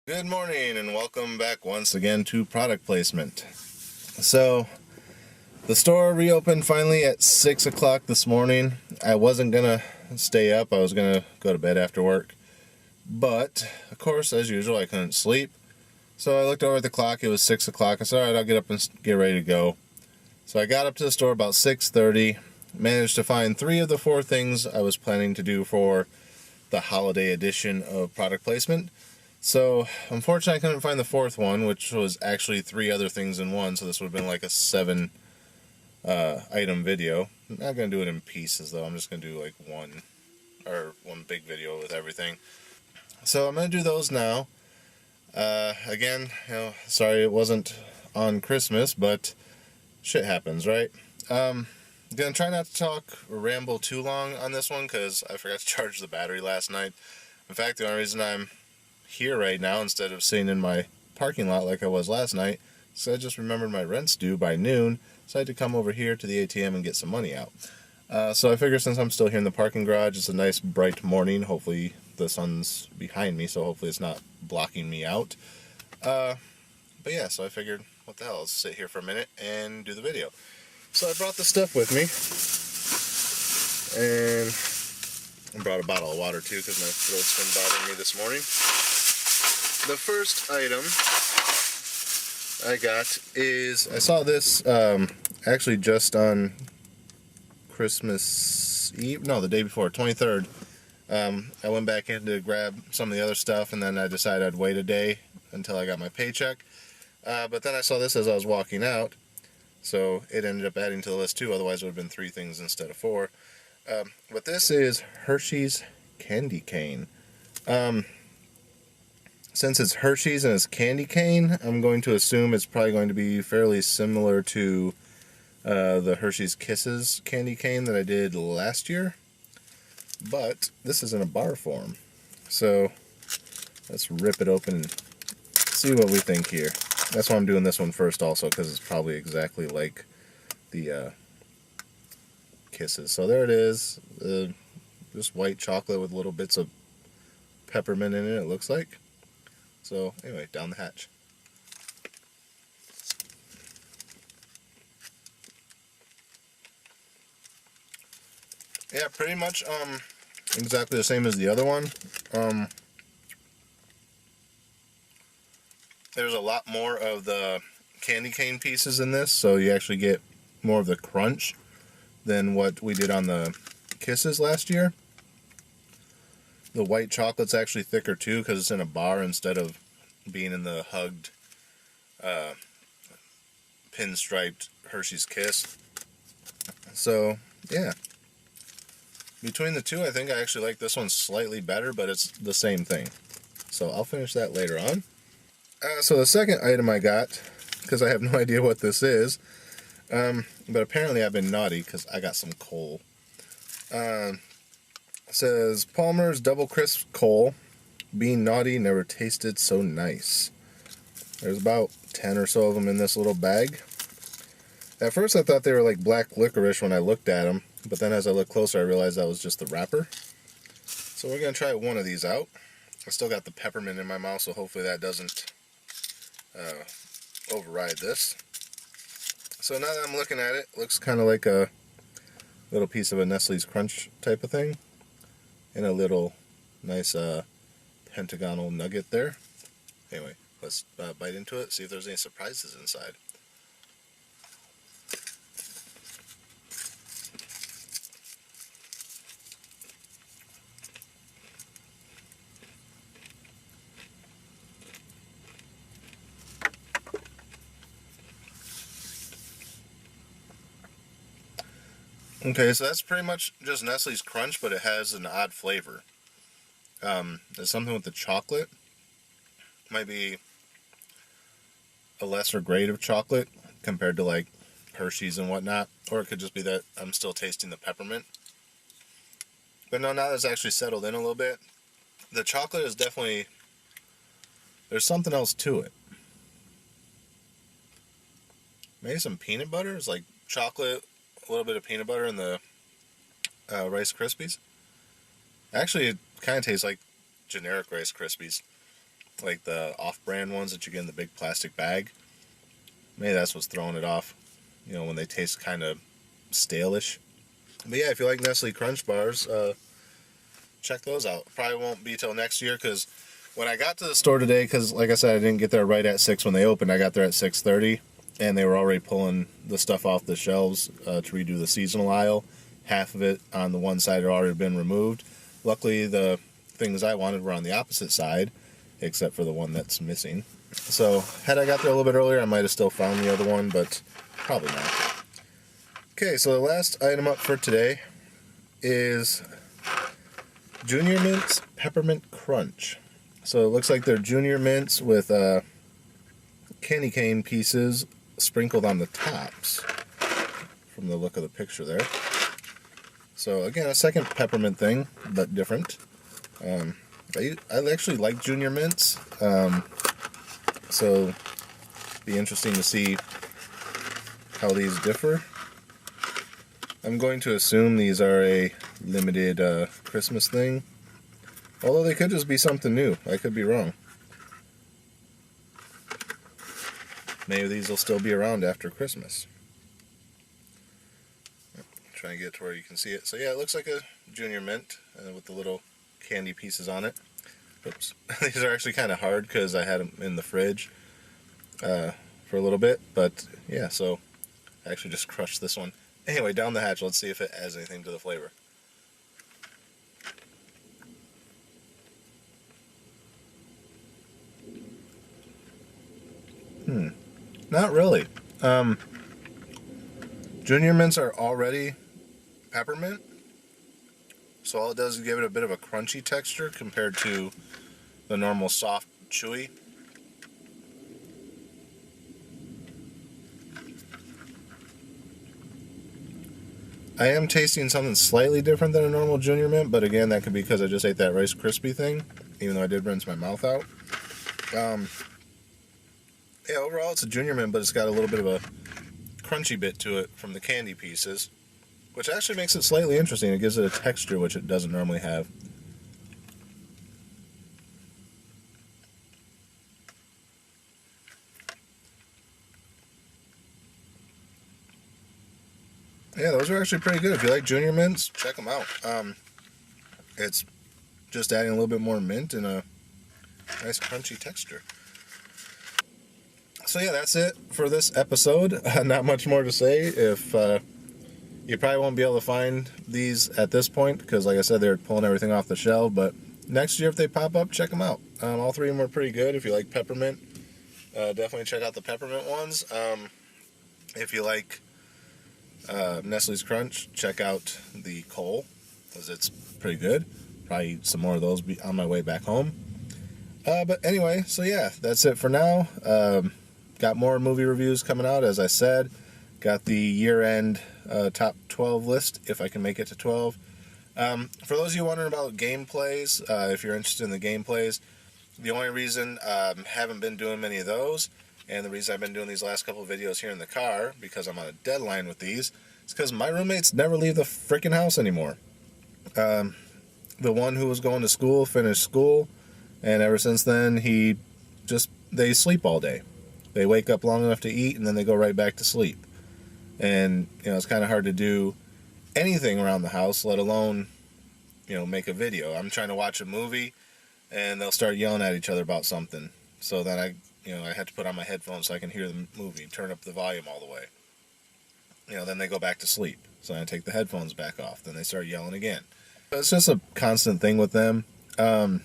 Good morning and welcome back once again to product placement. So the store reopened finally at 6 o'clock this morning. I wasn't gonna stay up, I was gonna go to bed after work, but of course, as usual, I couldn't sleep. So I looked over at the clock, it was 6 o'clock. I said, alright, I'll get up and get ready to go. So I got up to the store about 6:30, managed to find 3 of the 4 things I was planning to do for the holiday edition of product placement. So, unfortunately, I couldn't find the 4th one, which was actually 3 other things in one, so this would have been like a 7 item video. I'm not going to do it in pieces, though. I'm just going to do like one big video with everything. So, I'm going to do those now. Again, sorry it wasn't on Christmas, but shit happens, right? I'm going to try not to talk or ramble too long on this one, because I forgot to charge the battery last night. In fact, the only reason I'm here right now instead of sitting in my parking lot like I was last night, so I just remembered my rent's due by noon, so I had to come over here to the ATM and get some money out. So I figure since I'm still here in the parking garage, it's a nice bright morning. Hopefully the sun's behind me, so hopefully it's not blocking me out. But yeah, so I figured, what the hell, I'll sit here for a minute and do the video. So I brought the stuff with me, and I brought a bottle of water too because my throat's been bothering me this morning. The first item I got is, I saw this actually just on Christmas Eve, no, the day before, 23rd. I went back in to grab some of the other stuff, and then I decided I'd wait a day until I got my paycheck. But then I saw this as I was walking out, so it ended up adding to the list too, otherwise it would have been 3 things instead of 4. But this is Hershey's candy cane. Since it's Hershey's and it's candy cane, I'm going to assume it's probably going to be fairly similar to the Hershey's Kisses candy cane that I did last year. But this is in a bar form. So let's rip it open and see what we think here. That's why I'm doing this one first also, because it's probably exactly like the Kisses. So there it is. Just white chocolate with little bits of peppermint in it, it looks like. So anyway, down the hatch. Yeah, pretty much exactly the same as the other one. There's a lot more of the candy cane pieces in this, so you actually get more of the crunch than what we did on the Kisses last year. The white chocolate's actually thicker too because it's in a bar instead of being in the hugged pinstriped Hershey's Kiss. So yeah, between the two I think I actually like this one slightly better, but it's the same thing. So I'll finish that later on. So the second item I got, because I have no idea what this is, but apparently I've been naughty because I got some coal. It says Palmer's Double Crisp Coal. Being naughty never tasted so nice. There's about 10 or so of them in this little bag. At first I thought they were like black licorice when I looked at them, but then as I looked closer I realized that was just the wrapper. So we're going to try one of these out. I still got the peppermint in my mouth, so hopefully that doesn't override this. So now that I'm looking at it, it looks kind of like a little piece of a Nestle's Crunch type of thing. And a little nice pentagonal nugget there. Anyway, let's bite into it, see if there's any surprises inside. Okay, so that's pretty much just Nestle's Crunch, but it has an odd flavor. There's something with the chocolate. Might be a lesser grade of chocolate compared to like Hershey's and whatnot. Or it could just be that I'm still tasting the peppermint. But no, now that it's actually settled in a little bit, the chocolate is definitely, there's something else to it. Maybe some peanut butter? It's like chocolate, a little bit of peanut butter in the Rice Krispies. Actually, it kind of tastes like generic Rice Krispies. like the off-brand ones that you get in the big plastic bag. Maybe that's what's throwing it off, when they taste kind of stale-ish. But yeah, if you like Nestle Crunch bars, check those out. Probably won't be till next year, because when I got to the store today, because like I said, I didn't get there right at 6 when they opened. I got there at 6:30, and they were already pulling the stuff off the shelves to redo the seasonal aisle. Half of it on the one side had already been removed. Luckily, the things I wanted were on the opposite side, except for the one that's missing. So had I got there a little bit earlier, I might have still found the other one, but probably not. Okay, so the last item up for today is Junior Mints Peppermint Crunch. So it looks like they're Junior Mints with candy cane pieces sprinkled on the tops, from the look of the picture there. So again, a second peppermint thing, but different. I actually like Junior Mints, so be interesting to see how these differ. I'm going to assume these are a limited Christmas thing, although they could just be something new. I could be wrong. Maybe these will still be around after Christmas. Trying to get to where you can see it. So yeah, it looks like a Junior Mint with the little candy pieces on it. Oops. These are actually kind of hard because I had them in the fridge for a little bit. But yeah, so I actually just crushed this one. Anyway, down the hatch. Let's see if it adds anything to the flavor. Not really. Junior Mints are already peppermint, so all it does is give it a bit of a crunchy texture compared to the normal soft chewy. I am tasting something slightly different than a normal Junior Mint, but again, that could be because I just ate that Rice Krispie thing, even though I did rinse my mouth out. Yeah, overall it's a Junior Mint, but it's got a little bit of a crunchy bit to it from the candy pieces, which actually makes it slightly interesting. It gives it a texture which it doesn't normally have. Yeah, those are actually pretty good. If you like Junior Mints, check them out. It's just adding a little bit more mint and a nice crunchy texture. So yeah, that's it for this episode. Not much more to say. If you probably won't be able to find these at this point because, like I said, they're pulling everything off the shelf. But next year, if they pop up, check them out. All three of them are pretty good. If you like peppermint, definitely check out the peppermint ones. If you like Nestle's Crunch, check out the coal because it's pretty good. Probably eat some more of those on my way back home. But anyway, so yeah, that's it for now. Got more movie reviews coming out, as I said. Got the year-end top 12 list, if I can make it to 12. For those of you wondering about gameplays, if you're interested in the gameplays, the only reason I haven't been doing many of those, and the reason I've been doing these last couple of videos here in the car, because I'm on a deadline with these, is because my roommates never leave the freaking house anymore. The one who was going to school finished school, and ever since then, they sleep all day. They wake up long enough to eat, and then they go right back to sleep. And, it's kind of hard to do anything around the house, let alone, make a video. I'm trying to watch a movie, and they'll start yelling at each other about something. So then I had to put on my headphones so I can hear the movie, turn up the volume all the way. Then they go back to sleep. So I take the headphones back off. Then they start yelling again. It's just a constant thing with them. I'm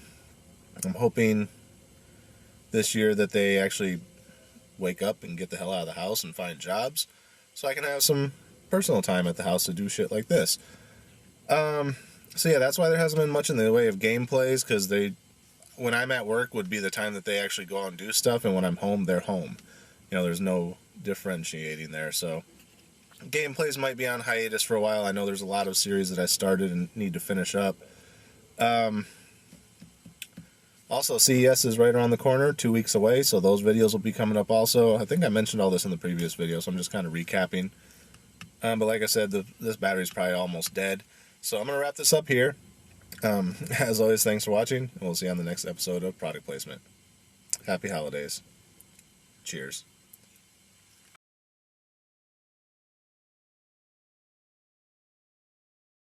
hoping this year that they actually wake up and get the hell out of the house and find jobs so I can have some personal time at the house to do shit like this. So yeah, that's why there hasn't been much in the way of gameplays, because when I'm at work would be the time that they actually go out and do stuff, and when I'm home, they're home. There's no differentiating there, so gameplays might be on hiatus for a while. I know there's a lot of series that I started and need to finish up. Also, CES is right around the corner, 2 weeks away, so those videos will be coming up also. I think I mentioned all this in the previous video, so I'm just kind of recapping. But like I said, this battery's probably almost dead. So I'm going to wrap this up here. As always, thanks for watching, and we'll see you on the next episode of Product Placement. Happy holidays. Cheers.